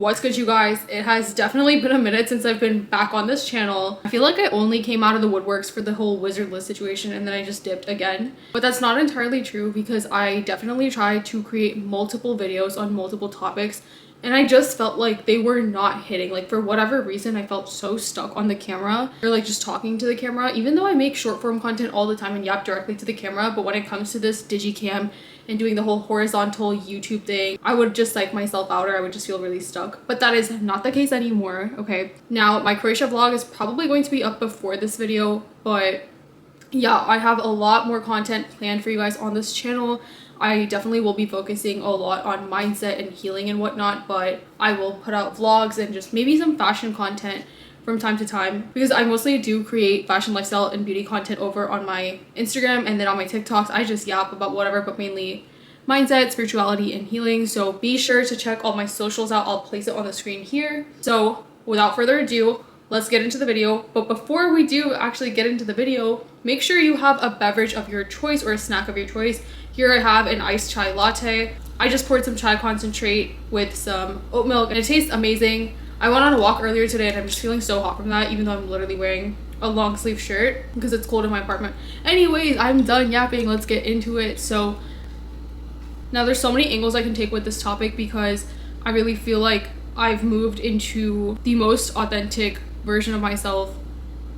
What's good, you guys? It has definitely been a minute since I've been back on this channel. I feel like I only came out of the woodworks for the whole wizard list situation and then I just dipped again. But that's not entirely true because I definitely tried to create multiple videos on multiple topics and I just felt like they were not hitting. Like, for whatever reason, I felt so stuck on the camera or like just talking to the camera, even though I make short form content all the time and yap directly to the camera. But when it comes to this digicam and doing the whole horizontal YouTube thing, I would just psych myself out or I would just feel really stuck. But that is not the case anymore. Okay, now my Croatia vlog is probably going to be up before this video, but yeah, I have a lot more content planned for you guys on this channel. I definitely will be focusing a lot on mindset and healing and whatnot, but I will put out vlogs and just maybe some fashion content from time to time because I mostly do create fashion, lifestyle, and beauty content over on my Instagram, and then on my TikToks I just yap about whatever, but mainly mindset, spirituality, and healing. So be sure to check all my socials out. I'll place it on the screen here. So without further ado, let's get into the video. But before we do actually get into the video, make sure you have a beverage of your choice or a snack of your choice. Here I have an iced chai latte. I just poured some chai concentrate with some oat milk and it tastes amazing. I went on a walk earlier today and I'm just feeling so hot from that, even though I'm literally wearing a long sleeve shirt because it's cold in my apartment. Anyways, I'm done yapping. Let's get into it. So now there's so many angles I can take with this topic because I really feel like I've moved into the most authentic version of myself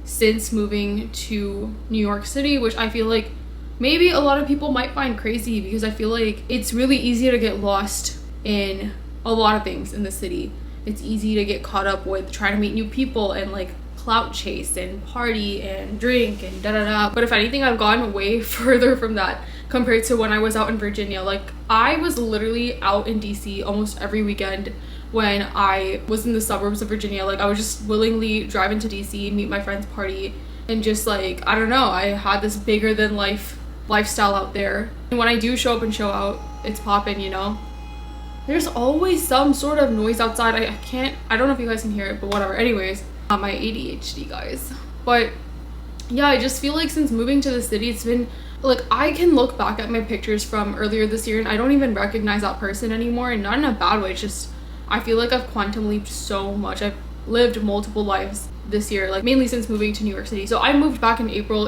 since moving to New York City, which I feel like maybe a lot of people might find crazy because I feel like it's really easy to get lost in a lot of things in the city. It's easy to get caught up with trying to meet new people and like clout chase and party and drink and da-da-da. But if anything, I've gone way further from that compared to when I was out in Virginia. Like, I was literally out in DC almost every weekend when I was in the suburbs of Virginia. Like, I would just willingly drive into DC, meet my friends, party, and just like, I don't know, I had this bigger than life lifestyle out there. And when I do show up and show out, it's poppin', you know? There's always some sort of noise outside. I don't know if you guys can hear it, but whatever. Anyways, my ADHD, guys. But yeah, I just feel like since moving to the city, it's been like, I can look back at my pictures from earlier this year and I don't even recognize that person anymore, and not in a bad way. It's just I feel like I've quantum leaped so much. I've lived multiple lives this year, like mainly since moving to New York City. So I moved back in April.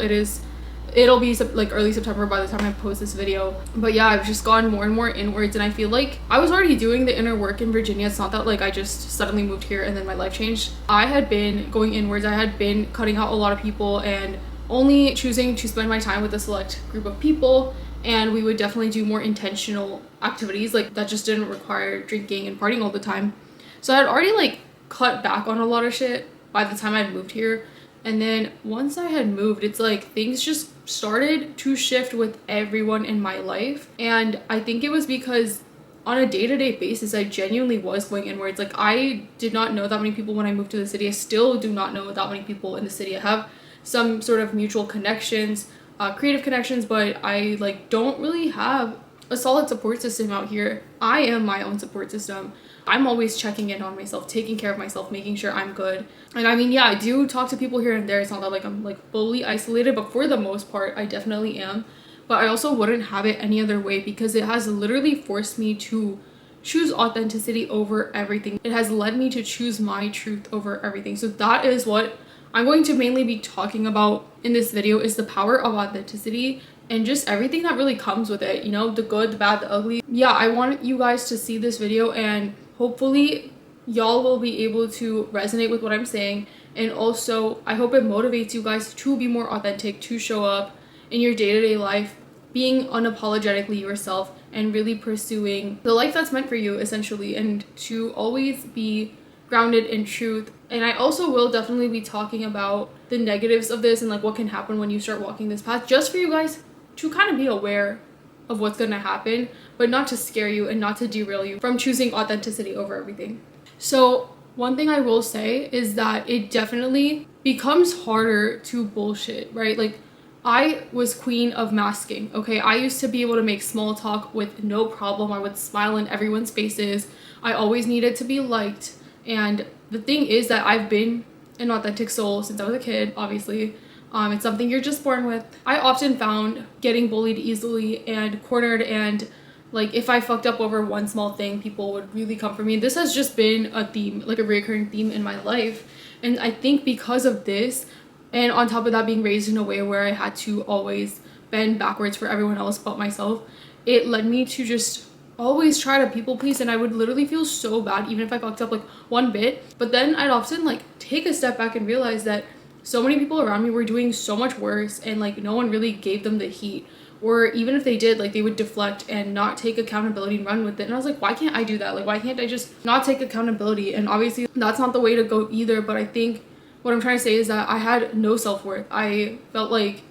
It'll be like early September by the time I post this video. But yeah, I've just gone more and more inwards, and I feel like I was already doing the inner work in Virginia. It's not that like I just suddenly moved here and then my life changed. I had been going inwards. I had been cutting out a lot of people and only choosing to spend my time with a select group of people, and we would definitely do more intentional activities like that just didn't require drinking and partying all the time. So I had already like cut back on a lot of shit by the time I'd moved here. And then once I had moved, it's like things just started to shift with everyone in my life. And I think it was because on a day-to-day basis, I genuinely was going inwards. Like, I did not know that many people when I moved to the city. I still do not know that many people in the city. I have some sort of mutual connections, creative connections, but I like don't really have a solid support system out here. I am my own support system. I'm always checking in on myself, taking care of myself, making sure I'm good. And I mean, yeah, I do talk to people here and there. It's not that like I'm like fully isolated, but for the most part, I definitely am. But I also wouldn't have it any other way because it has literally forced me to choose authenticity over everything. It has led me to choose my truth over everything. So that is what I'm going to mainly be talking about in this video, is the power of authenticity and just everything that really comes with it, you know, the good, the bad, the ugly. Yeah, I want you guys to see this video and hopefully y'all will be able to resonate with what I'm saying. And also, I hope it motivates you guys to be more authentic, to show up in your day-to-day life, being unapologetically yourself and really pursuing the life that's meant for you, essentially, and to always be grounded in truth. And I also will definitely be talking about the negatives of this and like what can happen when you start walking this path, just for you guys to kind of be aware of what's gonna happen, but not to scare you and not to derail you from choosing authenticity over everything. So one thing I will say is that it definitely becomes harder to bullshit, right? Like, I was queen of masking, okay? I used to be able to make small talk with no problem. I would smile in everyone's faces. I always needed to be liked. And the thing is that I've been an authentic soul since I was a kid, obviously. It's something you're just born with. I often found getting bullied easily and cornered and Like if I fucked up over one small thing, people would really come for me. This has just been a theme, like a recurring theme in my life. And I think because of this, and on top of that, being raised in a way where I had to always bend backwards for everyone else but myself, it led me to just always try to people please, and I would literally feel so bad even if I fucked up like one bit. But then I'd often like take a step back and realize that so many people around me were doing so much worse, and like no one really gave them the heat, or even if they did, like they would deflect and not take accountability and run with it. And I was like, why can't I do that? Like why can't I just not take accountability? And obviously that's not the way to go either, but I think what I'm trying to say is that I had no self-worth. I felt like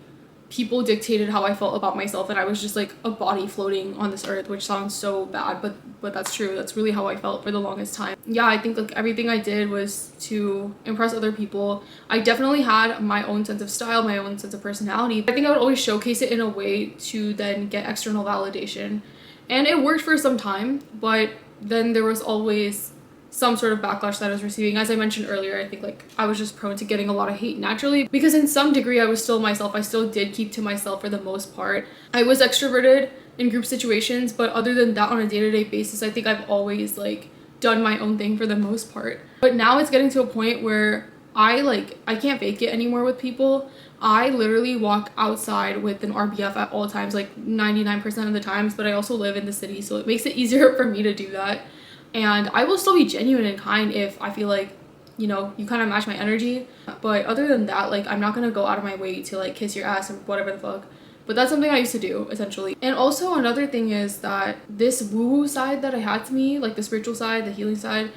people dictated how I felt about myself, and I was just like a body floating on this earth, which sounds so bad, but that's true. That's really how I felt for the longest time. Yeah, I think like everything I did was to impress other people. I definitely had my own sense of style, my own sense of personality. I think I would always showcase it in a way to then get external validation, and it worked for some time, but then there was always some sort of backlash that I was receiving. As I mentioned earlier, I think like I was just prone to getting a lot of hate naturally, because in some degree I was still myself. I still did keep to myself for the most part. I was extroverted in group situations, but other than that, on a day-to-day basis, I think I've always like done my own thing for the most part. But now it's getting to a point where I can't fake it anymore with people. I literally walk outside with an RBF at all times, like 99% of the times, but I also live in the city, so it makes it easier for me to do that. And I will still be genuine and kind if I feel like, you know, you kind of match my energy. But other than that, like, I'm not gonna go out of my way to like kiss your ass and whatever the fuck. But that's something I used to do, essentially. And also another thing is that this woo-woo side that I had to me, like the spiritual side, the healing side,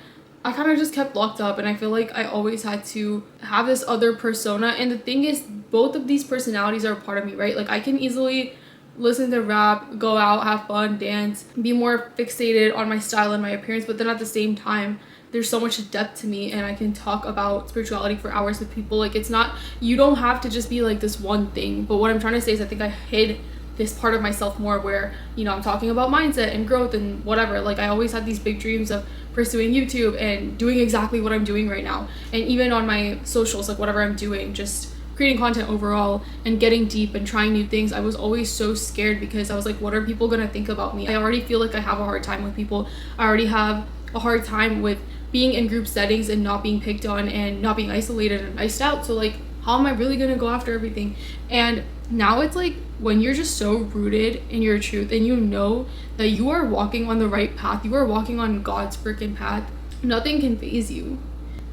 I kind of just kept locked up, and I feel like I always had to have this other persona. And the thing is, both of these personalities are a part of me, right? Like I can easily listen to rap, go out, have fun, dance, be more fixated on my style and my appearance, but then at the same time there's so much depth to me, and I can talk about spirituality for hours with people. Like it's not, you don't have to just be like this one thing. But what I'm trying to say is I think I hid this part of myself more, where, you know, I'm talking about mindset and growth and whatever. Like I always had these big dreams of pursuing YouTube and doing exactly what I'm doing right now, and even on my socials, like whatever I'm doing, just creating content overall and getting deep and trying new things. I was always so scared because I was like, what are people gonna think about me? I already feel like I have a hard time with people. I already have a hard time with being in group settings and not being picked on and not being isolated and iced out. So like, how am I really gonna go after everything? And now it's like, when you're just so rooted in your truth and you know that you are walking on the right path, you are walking on God's freaking path, nothing can faze you.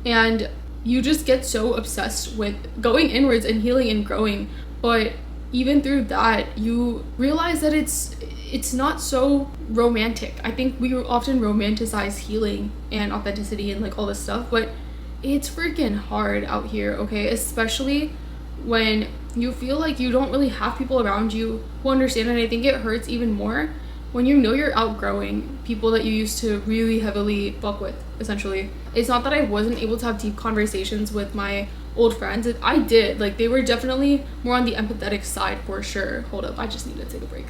And you just get so obsessed with going inwards and healing and growing. But even through that, you realize that it's not so romantic. I think we often romanticize healing and authenticity and like all this stuff, but it's freaking hard out here, okay? Especially when you feel like you don't really have people around you who understand. And I think it hurts even more when you know you're outgrowing people that you used to really heavily fuck with, essentially. It's not that I wasn't able to have deep conversations with my old friends. I did. Like, they were definitely more on the empathetic side for sure. Hold up, I just need to take a break.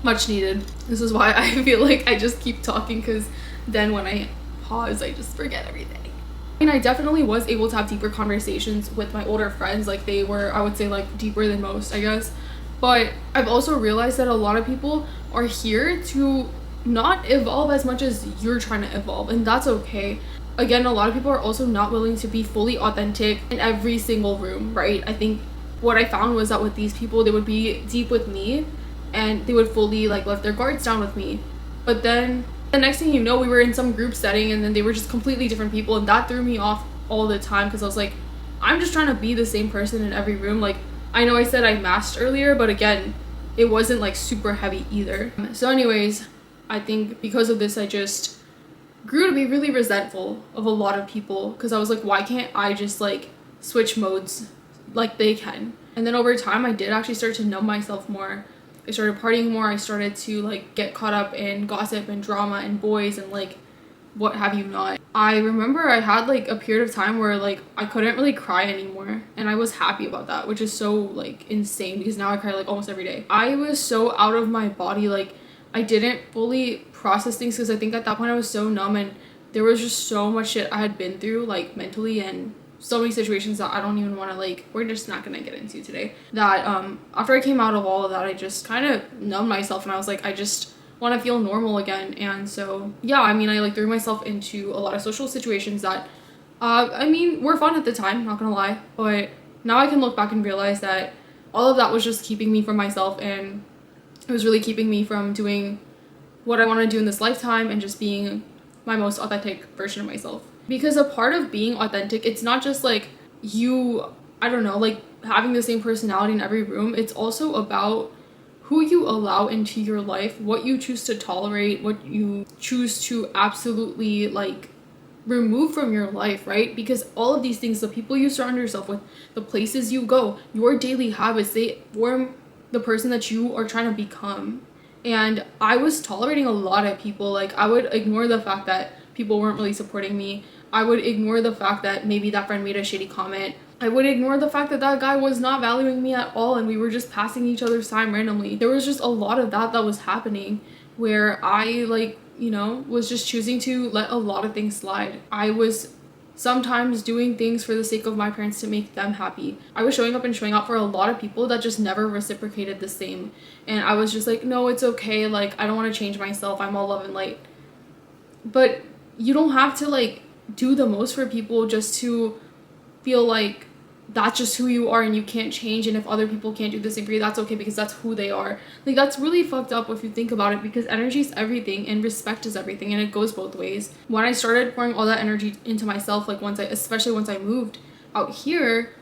Much needed. This is why I feel like I just keep talking, because then when I pause, I just forget everything. I mean, I definitely was able to have deeper conversations with my older friends. Like, they were, I would say, like, deeper than most, I guess. But I've also realized that a lot of people are here to not evolve as much as you're trying to evolve, and that's okay. Again, a lot of people are also not willing to be fully authentic in every single room, right? I think what I found was that with these people, they would be deep with me and they would fully like let their guards down with me. But then the next thing you know, we were in some group setting and then they were just completely different people, and that threw me off all the time, because I was like, I'm just trying to be the same person in every room. Like, I know I said I masked earlier, but again, it wasn't like super heavy either. So anyways, I think because of this, I just grew to be really resentful of a lot of people, because I was like, why can't I just like switch modes like they can? And then over time, I did actually start to numb myself more. I started partying more. I started to like get caught up in gossip and drama and boys and like what have you not. I remember I had like a period of time where like I couldn't really cry anymore, and I was happy about that, which is so like insane, because now I cry like almost every day. I was so out of my body. Like, I didn't fully process things, because I think at that point I was so numb, and there was just so much shit I had been through, like mentally and so many situations that I don't even want to, like, we're just not gonna get into today, that after I came out of all of that, I just kind of numbed myself, and I was like, I just want to feel normal again. And so yeah, I mean, I like threw myself into a lot of social situations that I mean, were fun at the time, not gonna lie, but now I can look back and realize that all of that was just keeping me from myself, and it was really keeping me from doing what I want to do in this lifetime and just being my most authentic version of myself. Because a part of being authentic, it's not just like you, I don't know, like having the same personality in every room. It's also about who you allow into your life, what you choose to tolerate, what you choose to absolutely like remove from your life, right? Because all of these things, the people you surround yourself with, the places you go, your daily habits, they form the person that you are trying to become. And I was tolerating a lot of people. Like, I would ignore the fact that people weren't really supporting me. I would ignore the fact that maybe that friend made a shitty comment. I would ignore the fact that that guy was not valuing me at all and we were just passing each other's time randomly. There was just a lot of that was happening where I, like, you know, was just choosing to let a lot of things slide. I was sometimes doing things for the sake of my parents to make them happy. I was showing up and showing out for a lot of people that just never reciprocated the same. And I was just like, no, it's okay. Like, I don't want to change myself. I'm all love and light. But you don't have to, like, do the most for people just to feel like that's just who you are and you can't change, and if other people can't do the same for you, that's okay because that's who they are. Like, that's really fucked up if you think about it, because energy is everything and respect is everything, and it goes both ways. When I started pouring all that energy into myself, like especially once I moved out here,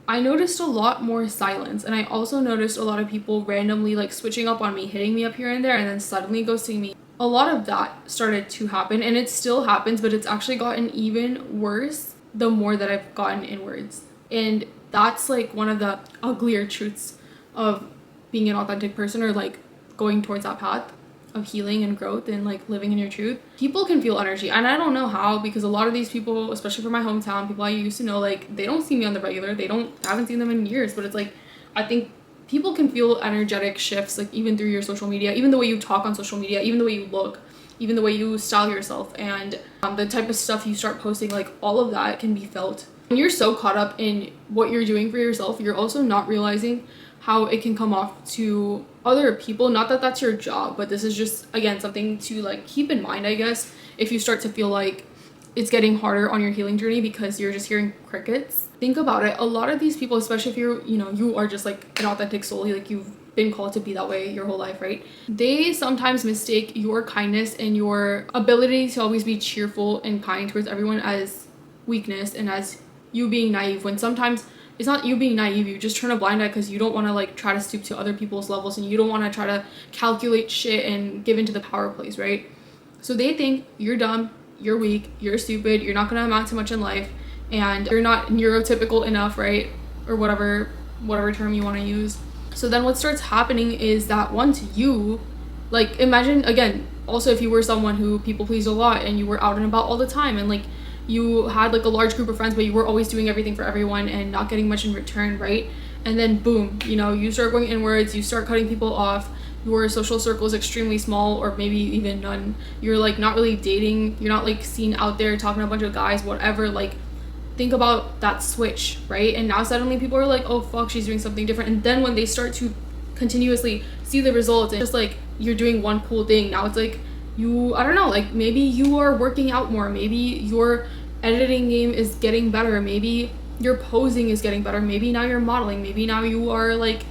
I noticed a lot more silence, and I also noticed a lot of people randomly like switching up on me, hitting me up here and there, and then suddenly ghosting me. A lot of that started to happen, and it still happens, but it's actually gotten even worse the more that I've gotten inwards. And that's like one of the uglier truths of being an authentic person, or like going towards that path of healing and growth and like living in your truth. People can feel energy, and I don't know how, because a lot of these people, especially from my hometown, people I used to know, like, they don't see me on the regular. I haven't seen them in years, but it's like, I think people can feel energetic shifts, like even through your social media, even the way you talk on social media, even the way you look, even the way you style yourself, and the type of stuff you start posting, like all of that can be felt. When you're so caught up in what you're doing for yourself, you're also not realizing how it can come off to other people. Not that that's your job, but this is just, again, something to like keep in mind, I guess, if you start to feel like it's getting harder on your healing journey because you're just hearing crickets. Think about it. A lot of these people, especially if you're, you know, you are just like an authentic soul, like you've been called to be that way your whole life, right? They sometimes mistake your kindness and your ability to always be cheerful and kind towards everyone as weakness and as you being naive, when sometimes it's not you being naive. You just turn a blind eye because you don't want to like try to stoop to other people's levels, and you don't want to try to calculate shit and give into the power plays, right? So they think you're dumb, you're weak, you're stupid, you're not going to amount to much in life, and you're not neurotypical enough, right? Or whatever term you want to use. So then what starts happening is that once you, like, imagine, again, also if you were someone who people pleased a lot and you were out and about all the time, and like you had like a large group of friends, but you were always doing everything for everyone and not getting much in return, right? And then boom, you know, you start going inwards, you start cutting people off, your social circle is extremely small or maybe even none. You're like not really dating, you're not like seen out there talking to a bunch of guys, whatever. Like, think about that switch, right? And now suddenly people are like, oh fuck, she's doing something different. And then when they start to continuously see the results and just like you're doing one cool thing, now it's like you, I don't know, like maybe you are working out more, maybe your editing game is getting better, maybe your posing is getting better, maybe now you're modeling, maybe now you are like,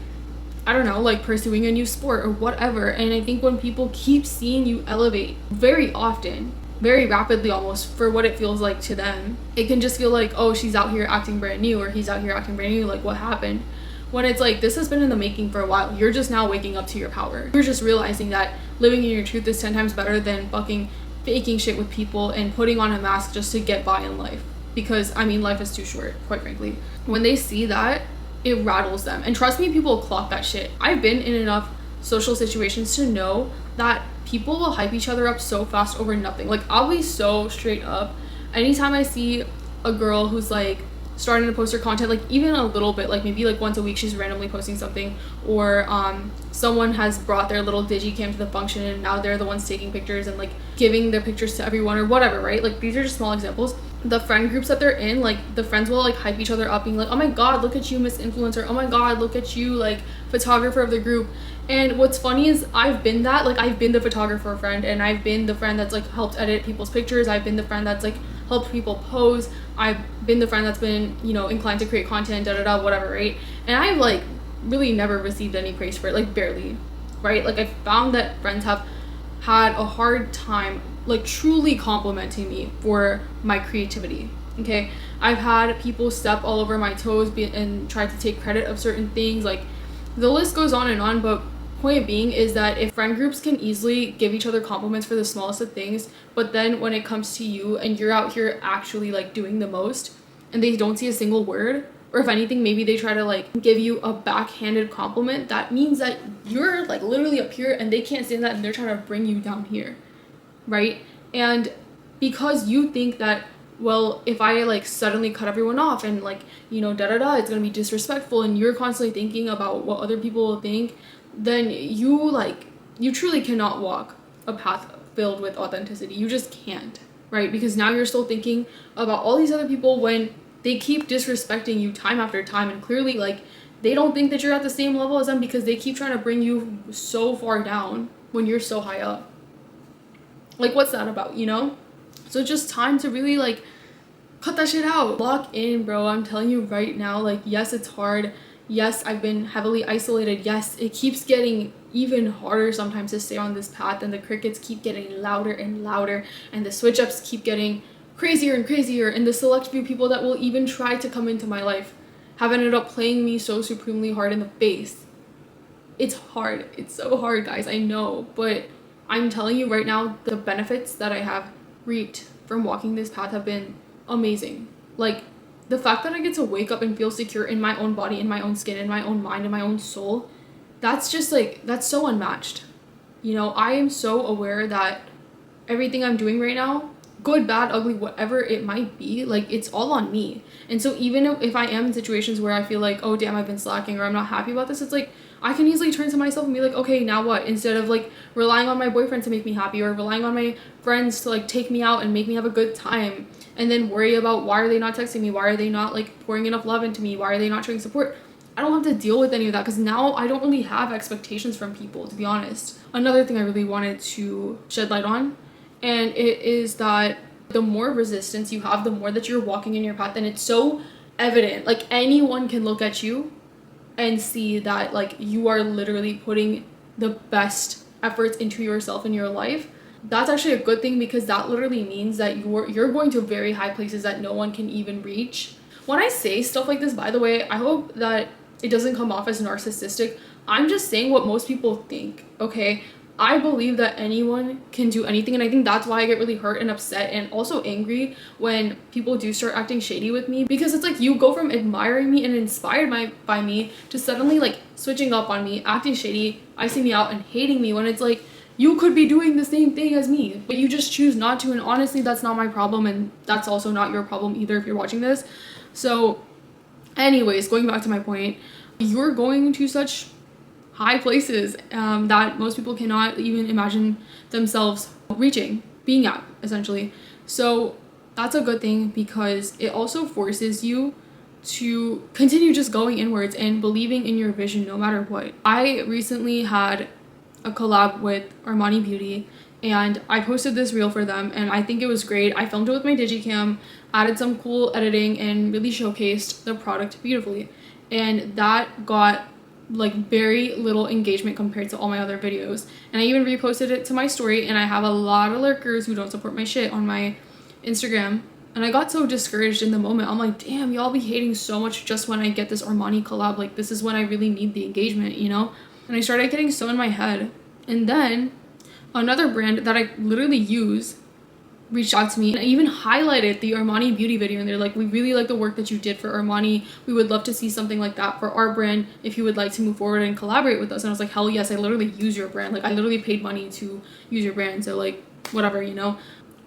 I don't know, like pursuing a new sport or whatever. And I think when people keep seeing you elevate very often, very rapidly almost, for what it feels like to them, it can just feel like, oh, she's out here acting brand new, or he's out here acting brand new, like what happened? When it's like, this has been in the making for a while. You're just now waking up to your power. You're just realizing that living in your truth is 10 times better than fucking faking shit with people and putting on a mask just to get by in life. Because, I mean, life is too short, quite frankly. When they see that, it rattles them. And trust me, people clock that shit. I've been in enough social situations to know that people will hype each other up so fast over nothing. Like, I'll be so straight up. Anytime I see a girl who's like starting to post her content, like even a little bit, like maybe like once a week she's randomly posting something, or someone has brought their little digicam to the function and now they're the ones taking pictures and like giving their pictures to everyone or whatever, right? Like, these are just small examples. the friend groups that they're in, like the friends will like hype each other up, being like, oh my god, look at you, Miss Influencer, oh my god, look at you, like photographer of the group. And what's funny is I've been that, like I've been the photographer friend, and I've been the friend that's like helped edit people's pictures, I've been the friend that's like helped people pose, I've been the friend that's been, you know, inclined to create content, whatever, right? And I've like really never received any praise for it, like barely, right? Like I found that friends have had a hard time like truly complimenting me for my creativity. Okay, I've had people step all over my toes and try to take credit of certain things, like the list goes on and on. But point being is that if friend groups can easily give each other compliments for the smallest of things, but then when it comes to you and you're out here actually like doing the most and they don't see a single word, or if anything maybe they try to like give you a backhanded compliment, that means that you're like literally up here and they can't stand that and they're trying to bring you down here, right? And because you think that, well, if I like suddenly cut everyone off and like, you know, it's gonna be disrespectful, and you're constantly thinking about what other people will think, then you truly cannot walk a path filled with authenticity. You just can't, right? Because now you're still thinking about all these other people when they keep disrespecting you time after time, and clearly like they don't think that you're at the same level as them because they keep trying to bring you so far down when you're so high up. Like what's that about, you know? So it's just time to really like cut that shit out. Lock in, bro. I'm telling you right now, like yes, it's hard. Yes, I've been heavily isolated. Yes, it keeps getting even harder sometimes to stay on this path, and the crickets keep getting louder and louder, and the switch ups keep getting crazier and crazier, and the select few people that will even try to come into my life have ended up playing me so supremely hard in the face. It's hard. It's so hard, guys. I know, but I'm telling you right now, the benefits that I have reaped from walking this path have been amazing. Like the fact that I get to wake up and feel secure in my own body, in my own skin, in my own mind, in my own soul, that's just like, that's so unmatched. You know, I am so aware that everything I'm doing right now, good, bad, ugly, whatever it might be, like it's all on me. And so even if I am in situations where I feel like, oh damn, I've been slacking or I'm not happy about this, it's like I can easily turn to myself and be like, okay, now what? Instead of like relying on my boyfriend to make me happy, or relying on my friends to like take me out and make me have a good time, and then worry about why are they not texting me, why are they not like pouring enough love into me, why are they not showing support. I don't have to deal with any of that because now I don't really have expectations from people, to be honest. Another thing I really wanted to shed light on, and it is that the more resistance you have, the more that you're walking in your path, and it's so evident. Like anyone can look at you and see that like you are literally putting the best efforts into yourself in your life. That's actually a good thing, because that literally means that you're going to very high places that no one can even reach. When I say stuff like this, by the way, I hope that it doesn't come off as narcissistic. I'm just saying what most people think, okay? I believe that anyone can do anything, and I think that's why I get really hurt and upset and also angry when people do start acting shady with me, because it's like you go from admiring me and inspired by me to suddenly like switching up on me, acting shady, icing me out, and hating me, when it's like you could be doing the same thing as me, but you just choose not to. And honestly, that's not my problem, and that's also not your problem either if you're watching this. So anyways, going back to my point, you're going to such high places that most people cannot even imagine themselves reaching, being at, essentially. So that's a good thing, because it also forces you to continue just going inwards and believing in your vision no matter what. I recently had a collab with Armani Beauty, and I posted this reel for them, and I think it was great. I filmed it with my Digicam, added some cool editing, and really showcased the product beautifully. And that got like very little engagement compared to all my other videos, and I even reposted it to my story, and I have a lot of lurkers who don't support my shit on my Instagram, and I got so discouraged in the moment. I'm like, damn, y'all be hating so much just when I get this Armani collab, like this is when I really need the engagement, you know? And I started getting so in my head, and then another brand that I literally use reached out to me, and I even highlighted the Armani Beauty video, and they're like, we really like the work that you did for Armani, we would love to see something like that for our brand if you would like to move forward and collaborate with us. And I was like, hell yes, I literally use your brand, like I literally paid money to use your brand, so like whatever, you know?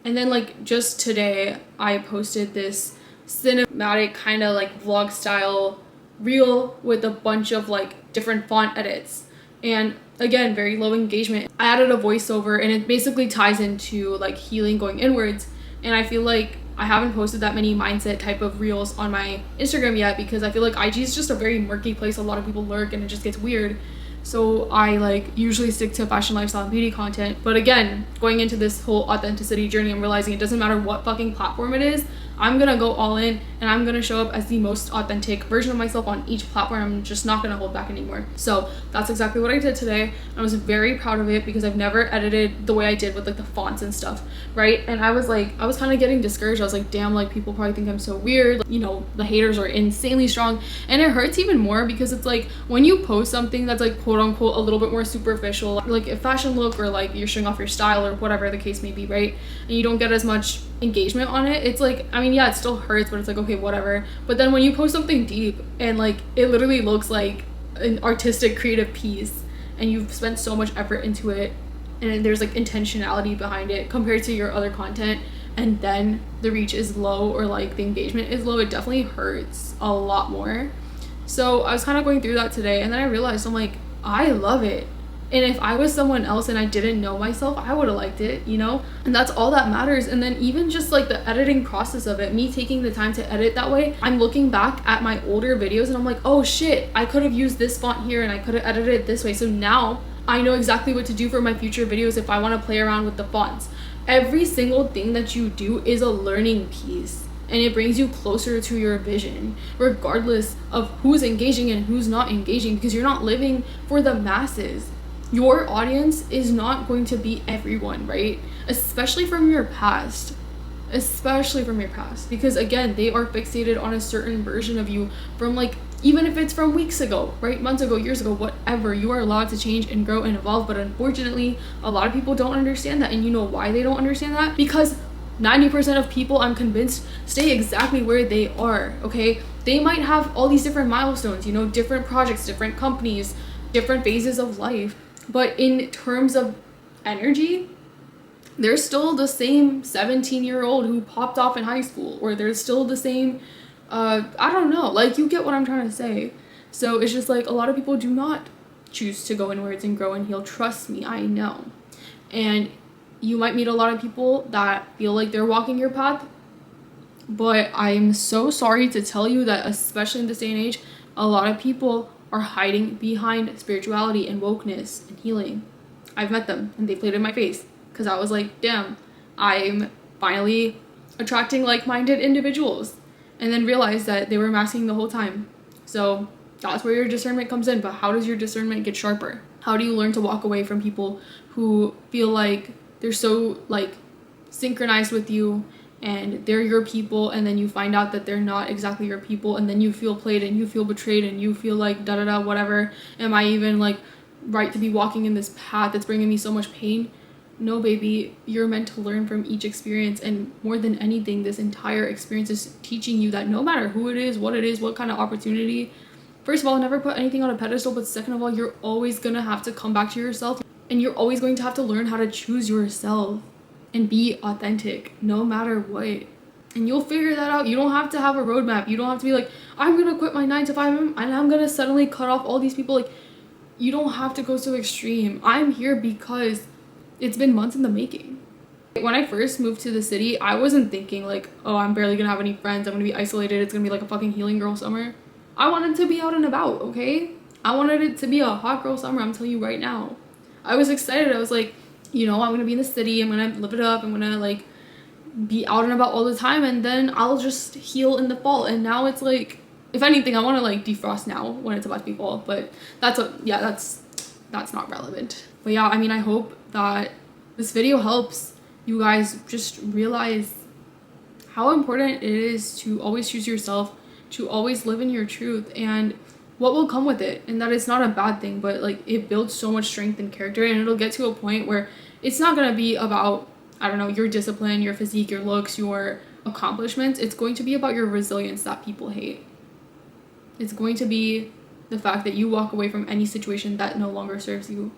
And then like just today I posted this cinematic kind of like vlog style reel with a bunch of like different font edits, and again, very low engagement. I added a voiceover, and it basically ties into like healing, going inwards. And I feel like I haven't posted that many mindset type of reels on my Instagram yet because I feel like IG is just a very murky place. A lot of people lurk and it just gets weird. So I like usually stick to fashion, lifestyle, and beauty content. But again, going into this whole authenticity journey, I'm realizing it doesn't matter what fucking platform it is. I'm gonna go all in and I'm gonna show up as the most authentic version of myself on each platform. I'm just not gonna hold back anymore. So that's exactly what I did today. I was very proud of it because I've never edited the way I did with like the fonts and stuff, right? And I was kind of getting discouraged. I was like, damn, like people probably think I'm so weird. Like, you know, the haters are insanely strong. And it hurts even more because it's like when you post something that's like quote unquote a little bit more superficial, like a fashion look or like you're showing off your style or whatever the case may be, right? And you don't get as much engagement on it. It's like, I mean, yeah, it still hurts, but it's like, okay, whatever. But then when you post something deep and like it literally looks like an artistic creative piece and you've spent so much effort into it and there's like intentionality behind it compared to your other content, and then the reach is low or like the engagement is low, it definitely hurts a lot more. So I was kind of going through that today, and then I realized I'm like, I love it. And if I was someone else and I didn't know myself, I would have liked it, you know? And that's all that matters. And then even just like the editing process of it, me taking the time to edit that way, I'm looking back at my older videos and I'm like, oh shit, I could have used this font here and I could have edited it this way. So now I know exactly what to do for my future videos if I want to play around with the fonts. Every single thing that you do is a learning piece. And it brings you closer to your vision, regardless of who's engaging and who's not engaging, because you're not living for the masses. Your audience is not going to be everyone, right? Especially from your past. Because again, they are fixated on a certain version of you from like, even if it's from weeks ago, right? Months ago, years ago, whatever. You are allowed to change and grow and evolve. But unfortunately, a lot of people don't understand that. And you know why they don't understand that? Because 90% of people, I'm convinced, stay exactly where they are, okay? They might have all these different milestones, you know, different projects, different companies, different phases of life. But in terms of energy, they're still the same 17-year-old who popped off in high school, or they're still the same, I don't know, like you get what I'm trying to say. So it's just like a lot of people do not choose to go inwards and grow and heal. Trust me, I know. And you might meet a lot of people that feel like they're walking your path, but I'm so sorry to tell you that, especially in this day and age, a lot of people are hiding behind spirituality and wokeness and healing. I've met them and they played in my face because I was like, damn, I'm finally attracting like-minded individuals, and then realized that they were masking the whole time. So that's where your discernment comes in. But how does your discernment get sharper? How do you learn to walk away from people who feel like they're so like synchronized with you and they're your people, and then you find out that they're not exactly your people, and then you feel played and you feel betrayed and you feel like da-da-da, whatever, am I even like right to be walking in this path that's bringing me so much pain? No, baby, you're meant to learn from each experience, and more than anything, this entire experience is teaching you that no matter who it is, what kind of opportunity, first of all, never put anything on a pedestal, but second of all, you're always gonna have to come back to yourself, and you're always going to have to learn how to choose yourself and be authentic no matter what. And you'll figure that out. You don't have to have a roadmap. You don't have to be like, I'm gonna quit my 9 to 5 and I'm gonna suddenly cut off all these people. Like, you don't have to go so extreme. I'm here because it's been months in the making. When I first moved to the city, I wasn't thinking like, oh, I'm barely gonna have any friends, I'm gonna be isolated, it's gonna be like a fucking healing girl summer. I wanted to be out and about, okay? I wanted it to be a hot girl summer, I'm telling you right now. I was excited. I was like, you know, I'm gonna be in the city, I'm gonna live it up, I'm gonna like be out and about all the time, and then I'll just heal in the fall. And now it's like, if anything, I want to like defrost now when it's about to be fall, but that's not relevant. But yeah, I mean, I hope that this video helps you guys just realize how important it is to always choose yourself, to always live in your truth, and what will come with it, and that it's not a bad thing, but like it builds so much strength and character, and it'll get to a point where it's not going to be about, I don't know, your discipline, your physique, your looks, your accomplishments. It's going to be about your resilience that people hate. It's going to be the fact that you walk away from any situation that no longer serves you.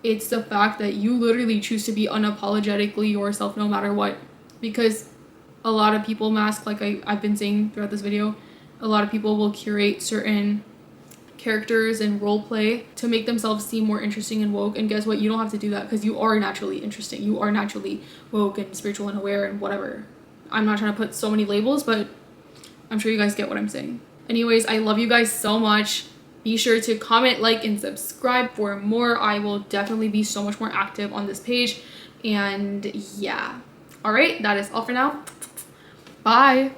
It's the fact that you literally choose to be unapologetically yourself no matter what, because a lot of people mask, like I've been saying throughout this video, a lot of people will curate certain characters and role play to make themselves seem more interesting and woke, and guess what, you don't have to do that because you are naturally interesting, you are naturally woke and spiritual and aware and whatever. I'm not trying to put so many labels, but I'm sure you guys get what I'm saying. Anyways, I love you guys so much. Be sure to comment, like, and subscribe for more. I will definitely be so much more active on this page. And yeah. All right, that is all for now. Bye.